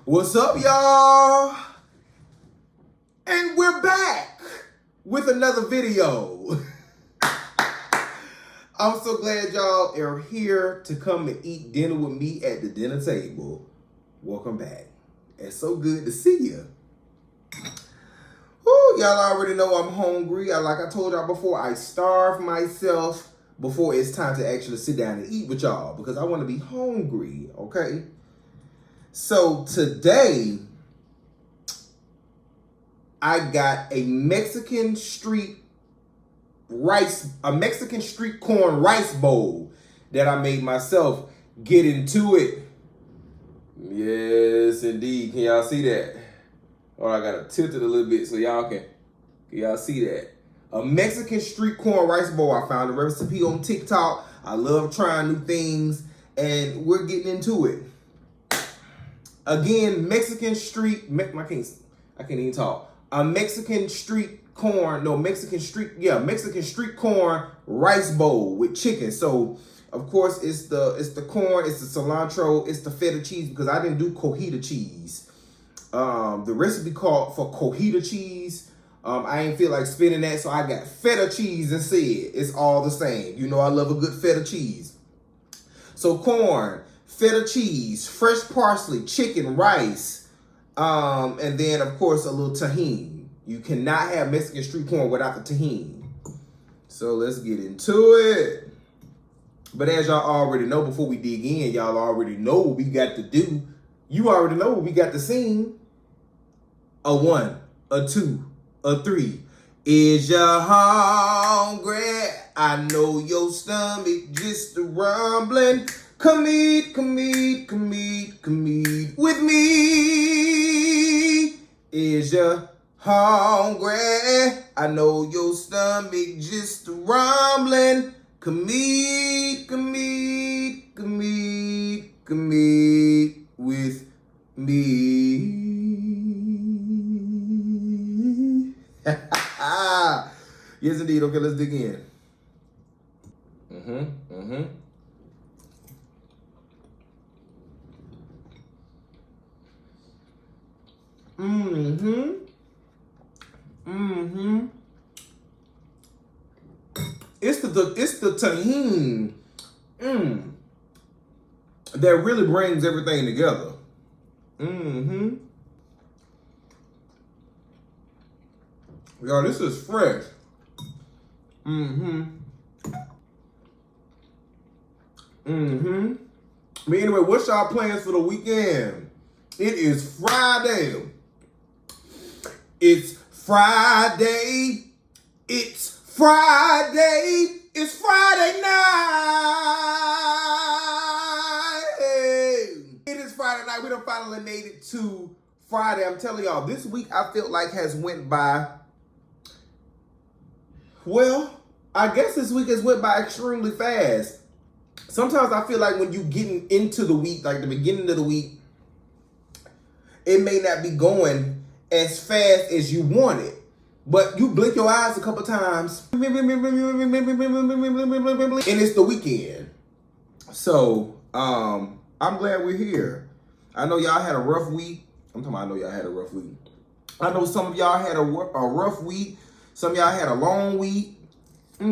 What's up, y'all? And we're back with another video. I'm so glad y'all are here to come and eat dinner with me at the dinner table. Welcome back. It's so good to see you. Y'all already know I'm hungry. Like I told y'all before, I starve myself before it's time to actually sit down and eat with y'all because I want to be hungry, okay? So today, I got a Mexican street corn rice bowl that I made myself. Get into it. Yes, indeed. Can y'all see that? Or I gotta tilt it a little bit so y'all can y'all see that. A Mexican street corn rice bowl. I found a recipe on TikTok. I love trying new things, and we're getting into it. Again, Mexican street corn rice bowl with chicken. So of course it's the corn, it's the cilantro, it's the feta cheese because I didn't do cojita cheese. The recipe called for cojita cheese. I ain't feel like spinning that, so I got feta cheese instead. It's all the same. You know I love a good feta cheese. So corn, feta cheese, fresh parsley, chicken, rice, and then of course a little tahini. You cannot have Mexican street corn without the tahini. So let's get into it. But as y'all already know, before we dig in, y'all already know what we got to do. You already know what we got to sing. A 1, a 2, a 3. Is you hungry? I know your stomach just a rumbling. Come eat with me. Is you hungry? I know your stomach just a rumbling. Come eat with me. Yes, indeed. Okay, let's dig in. It's the tahini that really brings everything together. Y'all, this is fresh. But anyway, what's y'all plans for the weekend? It is Friday. It's Friday. It's Friday. It's Friday night. It is Friday night. We done finally made it to Friday. I'm telling y'all, this week I feel like has went by. Well, I guess this week has went by extremely fast. Sometimes I feel like when you getting into the week, like the beginning of the week, it may not be going as fast as you want it. But you blink your eyes a couple times, and it's the weekend. So, I'm glad we're here. I know y'all had a rough week. I know y'all had a rough week. I know some of y'all had a rough week. Some of y'all had a long week. I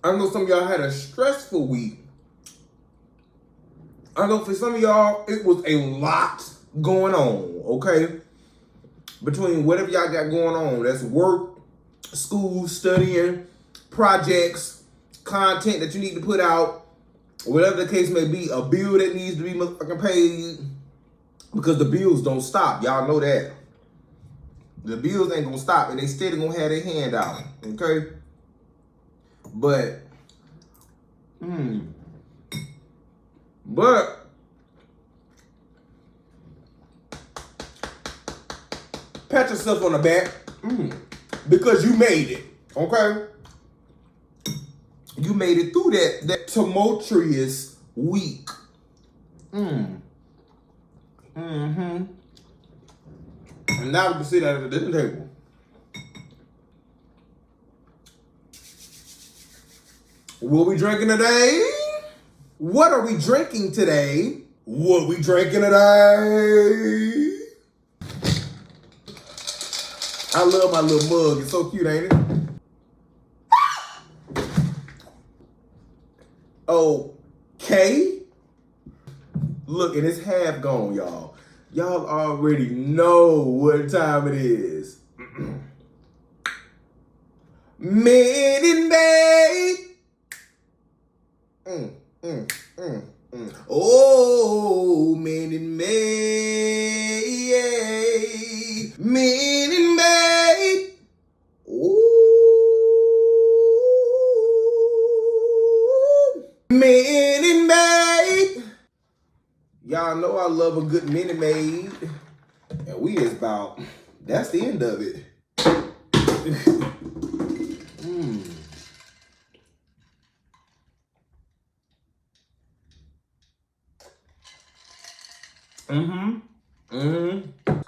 know some of y'all had a stressful week. I know for some of y'all, it was a lot going on, okay? Between whatever y'all got going on, that's work, school, studying, projects, content that you need to put out, whatever the case may be, a bill that needs to be motherfucking paid, because the bills don't stop. Y'all know that. The bills ain't gonna stop, and they still gonna have their hand out, okay? But pat yourself on the back because you made it, okay? You made it through that tumultuous week. And now we can sit at the dinner table. What we drinking today? What are we drinking today? What we drinking today? I love my little mug. It's so cute, ain't it? Okay. Look, and it's half gone, y'all. Y'all already know what time it is. Minute Maid. Oh, Minute Maid. Minute Maid. Ooh. Minute Maid. Y'all know I love a good Minute Maid. And we is about, that's the end of it.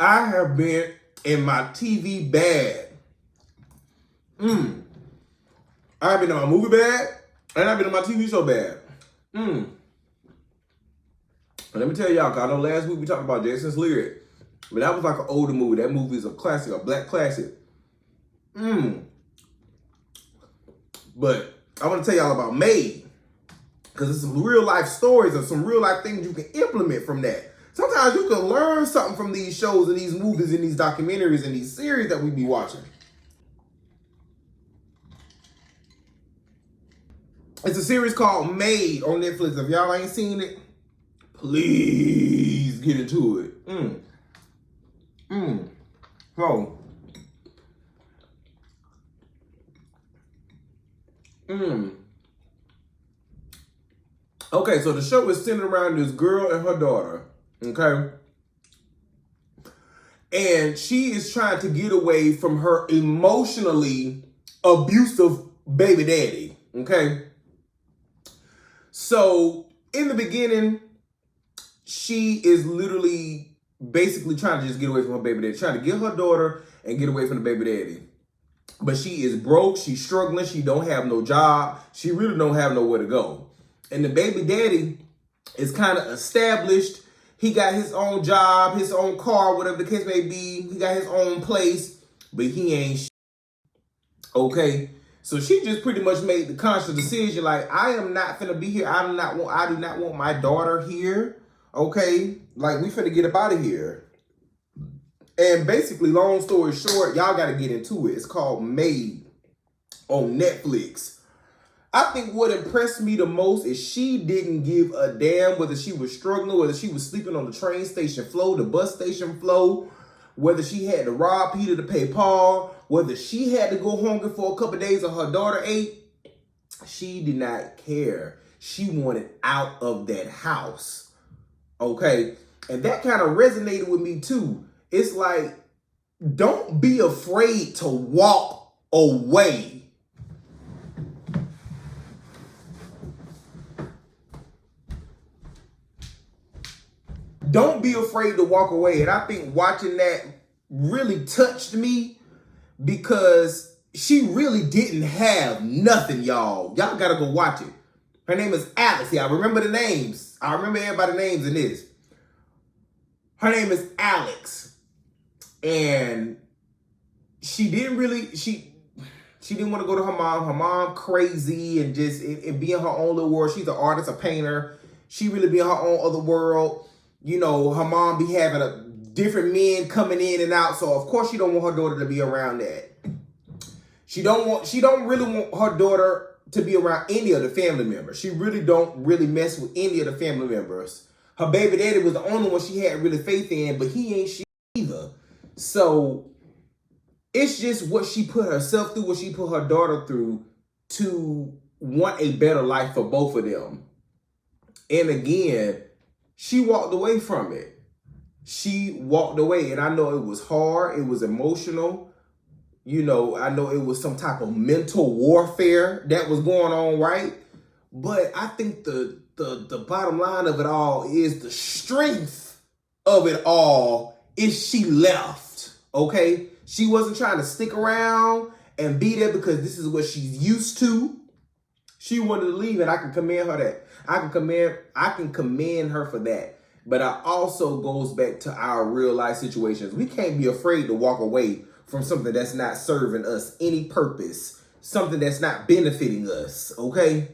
I have been in my TV bag. I've been in my movie bag, and I've been in my TV show bag. Let me tell y'all, cause I know last week we talked about Jason's Lyric, but that was like an older movie. That movie is a classic, a black classic. But I want to tell y'all about Maid, because it's some real life stories and some real life things you can implement from that. Sometimes you can learn something from these shows and these movies and these documentaries and these series that we be watching. It's a series called Maid on Netflix. If y'all ain't seen it, please get into it. Okay, so the show is centered around this girl and her daughter, okay? And she is trying to get away from her emotionally abusive baby daddy, okay? So in the beginning, she is literally basically trying to just get away from her baby daddy, trying to get her daughter and get away from the baby daddy. But she is broke, she's struggling, she don't have no job, she really don't have nowhere to go. And the baby daddy is kind of established. He got his own job, his own car, whatever the case may be. He got his own place, but he ain't shit. Okay? So she just pretty much made the conscious decision, like, I am not finna be here. I do not want my daughter here. Okay? Like, we finna get up out of here. And basically, long story short, y'all gotta get into it. It's called Maid on Netflix. I think what impressed me the most is she didn't give a damn whether she was struggling, whether she was sleeping on the train station floor, the bus station floor, whether she had to rob Peter to pay Paul, whether she had to go hungry for a couple of days and her daughter ate. She did not care. She wanted out of that house. Okay? And that kind of resonated with me too. It's like, don't be afraid to walk away. Don't be afraid to walk away. And I think watching that really touched me because she really didn't have nothing, y'all. Y'all gotta go watch it. Her name is Alex. Yeah, I remember the names. I remember everybody's names in this. Her name is Alex. And she didn't want to go to her mom. Her mom crazy and just and be in her own little world. She's an artist, a painter. She really be in her own other world. You know, her mom be having different men coming in and out. So of course she don't want her daughter to be around that. She don't really want her daughter to be around any of the family members. She really don't mess with any of the family members. Her baby daddy was the only one she had really faith in, but he ain't shit either. So it's just what she put herself through, what she put her daughter through to want a better life for both of them. And again, she walked away from it. She walked away. And I know it was hard. It was emotional. You know, I know it was some type of mental warfare that was going on, right? But I think the bottom line of it all is the strength of it all is she left, okay? She wasn't trying to stick around and be there because this is what she's used to. She wanted to leave, and I can commend her that. I can commend her for that. But it also goes back to our real life situations. We can't be afraid to walk away from something that's not serving us any purpose, something that's not benefiting us, okay?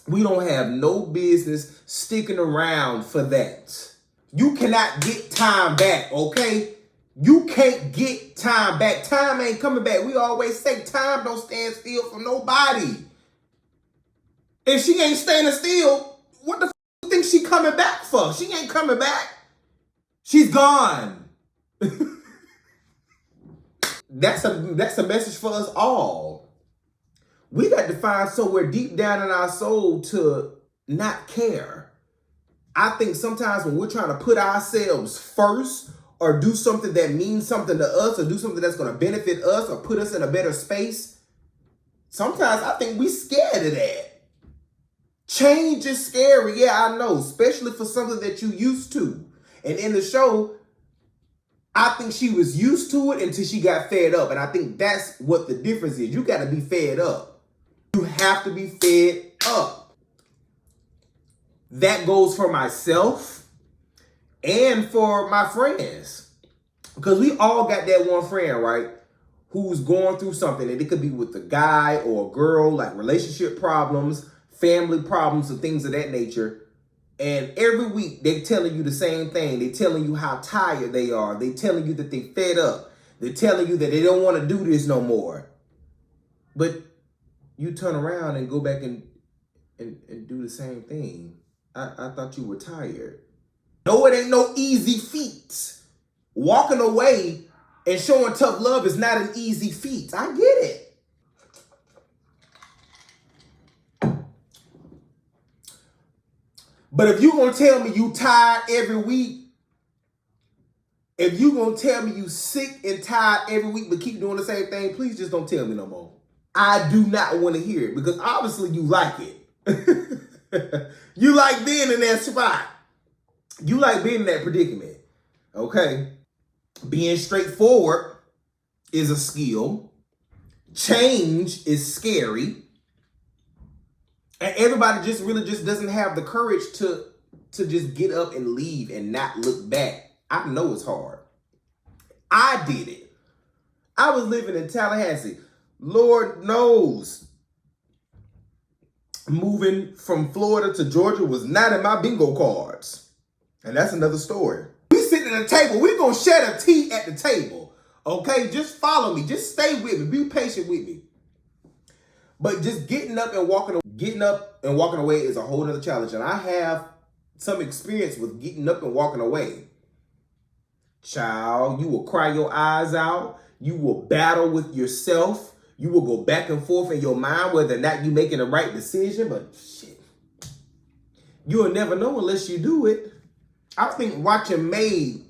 We don't have no business sticking around for that. You cannot get time back, okay? You can't get time back. Time ain't coming back. We always say time don't stand still for nobody. If she ain't standing still, what the f*** you think she coming back for? She ain't coming back. She's gone. That's a message for us all. We got to find somewhere deep down in our soul to not care. I think sometimes when we're trying to put ourselves first or do something that means something to us or do something that's going to benefit us or put us in a better space, sometimes I think we scared of that. Change is scary. Yeah, I know, especially for something that you used to. And in the show, I think she was used to it until she got fed up. And I think that's what the difference is. You got to be fed up. You have to be fed up. That goes for myself and for my friends. Because we all got that one friend, right? Who's going through something. And it could be with a guy or a girl, like relationship problems, family problems, and things of that nature. And every week they're telling you the same thing. They're telling you how tired they are. They're telling you that they fed up. They're telling you that they don't want to do this no more. But you turn around and go back and do the same thing. I thought you were tired. No, it ain't no easy feat. Walking away and showing tough love is not an easy feat. I get it. But if you're going to tell me you tired every week, if you're going to tell me you sick and tired every week but keep doing the same thing, please just don't tell me no more. I do not want to hear it because obviously you like it. You like being in that spot. You like being in that predicament. Okay? Being straightforward is a skill. Change is scary. And everybody just really just doesn't have the courage to just get up and leave and not look back. I know it's hard. I did it. I was living in Tallahassee. Lord knows, moving from Florida to Georgia was not in my bingo cards. And that's another story. We sitting at a table. We're going to share the tea at the table. Okay? Just follow me. Just stay with me. Be patient with me. But just getting up and walking away is a whole other challenge. And I have some experience with getting up and walking away. Child, you will cry your eyes out. You will battle with yourself. You will go back and forth in your mind whether or not you're making the right decision. But shit, you'll never know unless you do it. I think watching Made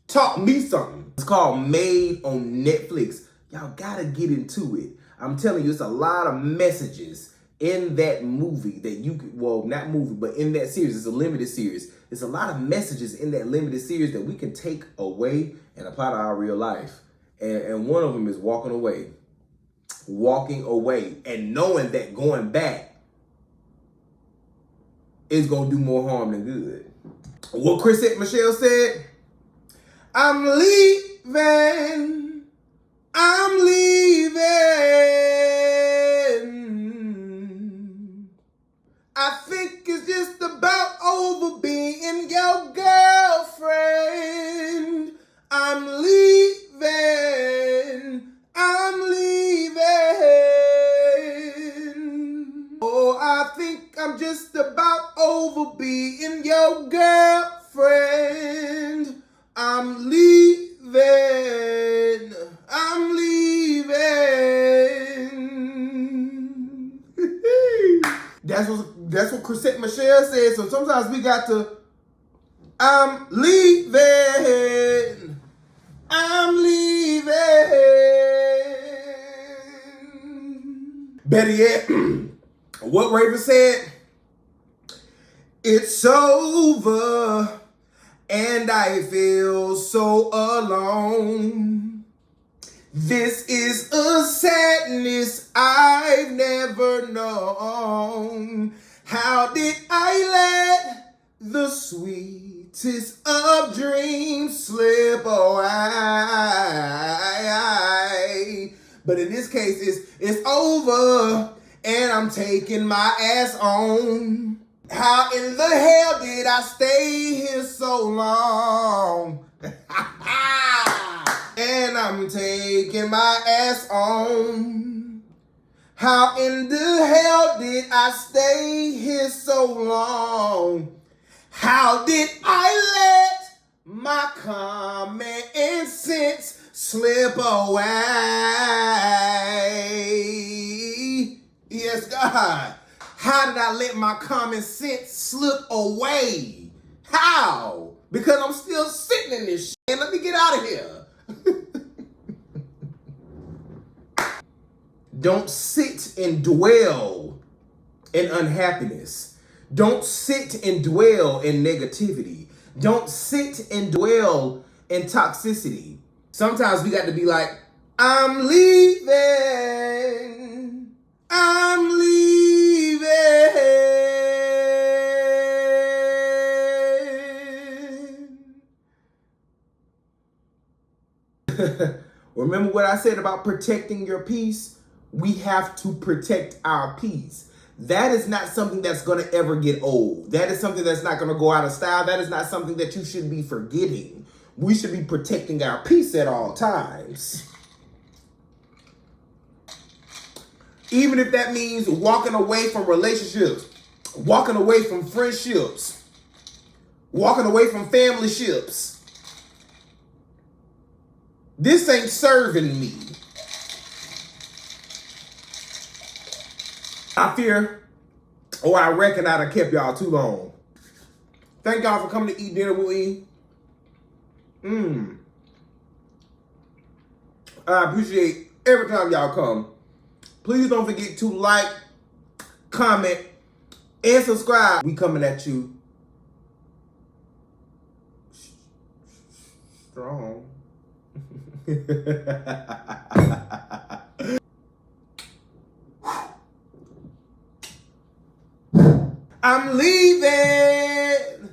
taught me something. It's called Made on Netflix. Y'all gotta get into it. I'm telling you, it's a lot of messages in that movie that you could, well, not movie, but in that series. It's a limited series. There's a lot of messages in that limited series that we can take away and apply to our real life. And one of them is walking away. Walking away and knowing that going back is going to do more harm than good. What Chrisette Michelle said, I'm leaving. I'm leaving. I think it's just about over being your girlfriend. I'm leaving. I'm leaving. Oh, I think I'm just about over being your girlfriend. I'm leaving. I'm leaving. That's what Chrisette Michelle said. So sometimes we got to, I'm leaving. I'm leaving. Better yet, what Raven said, it's over and I feel so alone. This is a sadness I've never known. How did I let the sweetest of dreams slip away? But in this case, it's over, and I'm taking my ass on. How in the hell did I stay here so long? And I'm taking my ass on. How in the hell did I stay here so long? How did I let my common sense slip away? Yes, God. How did I let my common sense slip away? How? Because I'm still sitting in this shit. Let me get out of here. Don't sit and dwell in unhappiness. Don't sit and dwell in negativity. Don't sit and dwell in toxicity. Sometimes we got to be like, I'm leaving. I'm leaving. Remember what I said about protecting your peace? We have to protect our peace. That is not something that's going to ever get old. That is something that's not going to go out of style. That is not something that you should be forgetting. We should be protecting our peace at all times. Even if that means walking away from relationships, walking away from friendships, walking away from family ships. This ain't serving me. I fear, or I reckon I done kept y'all too long. Thank y'all for coming to eat dinner with me. I appreciate every time y'all come. Please don't forget to like, comment, and subscribe. We coming at you strong. I'm leaving.